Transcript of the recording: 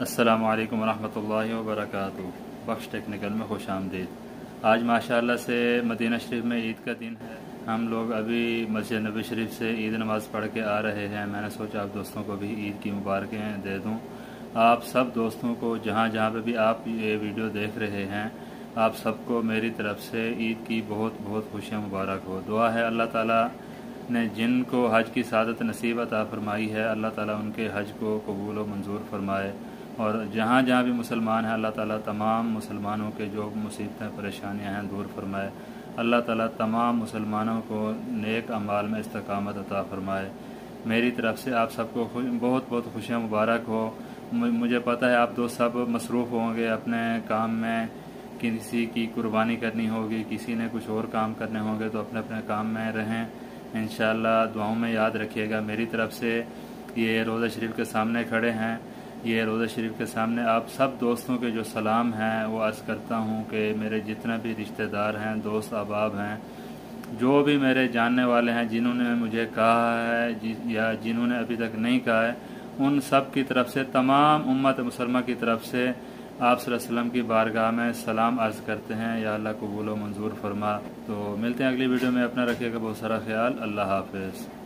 अस्सलामु अलैकुम वरहमतुल्लाहि वबरकातुहू। बख्श टेक्निकल में खुश आमदीद। आज माशाअल्लाह से मदीना शरीफ में ईद का दिन है। हम लोग अभी मस्जिद नबी शरीफ से ईद नमाज़ पढ़ के आ रहे हैं। मैंने सोचा आप दोस्तों को भी ईद की मुबारकें दे दूं। आप सब दोस्तों को जहां जहां पे भी आप ये वीडियो देख रहे हैं, आप सबको मेरी तरफ से ईद की बहुत बहुत खुशियाँ मुबारक हो। दुआ है अल्लाह ताला ने जिनको हज की सादत नसीब अता फरमाई है, अल्लाह ताला उनके हज को कबूल व मंजूर फरमाए। और जहाँ जहाँ भी मुसलमान हैं, अल्लाह ताला तमाम मुसलमानों के जो मुसीबतें परेशानियां हैं दूर फरमाए। अल्लाह ताला तमाम मुसलमानों को नेक अमाल में इस्तकामत अता फरमाए। मेरी तरफ से आप सबको बहुत बहुत खुशियाँ मुबारक हो। मुझे पता है आप दोस्त सब मसरूफ़ होंगे अपने काम में, किसी की कुर्बानी करनी होगी, किसी ने कुछ और काम करने होंगे, तो अपने अपने काम में रहें। इंशाअल्लाह दुआओं में याद रखिएगा। मेरी तरफ से ये रोज़ा शरीफ के सामने खड़े हैं, ये रोज़ा शरीफ के सामने आप सब दोस्तों के जो सलाम हैं वो अर्ज़ करता हूँ कि मेरे जितने भी रिश्तेदार हैं, दोस्त अहबाब हैं, जो भी मेरे जानने वाले हैं, जिन्होंने मुझे कहा है या जिन्होंने अभी तक नहीं कहा है, उन सब की तरफ से, तमाम उम्मत मुसलमा की तरफ से आप सल्लल्लाहु अलैहि वसल्लम की बारगाह में सलाम अर्ज़ करते हैं। या अल्लाह कबूल व मंजूर फरमा। तो मिलते हैं अगली वीडियो में। अपना रखिएगा बहुत सारा ख्याल। अल्लाह हाफ़िज़।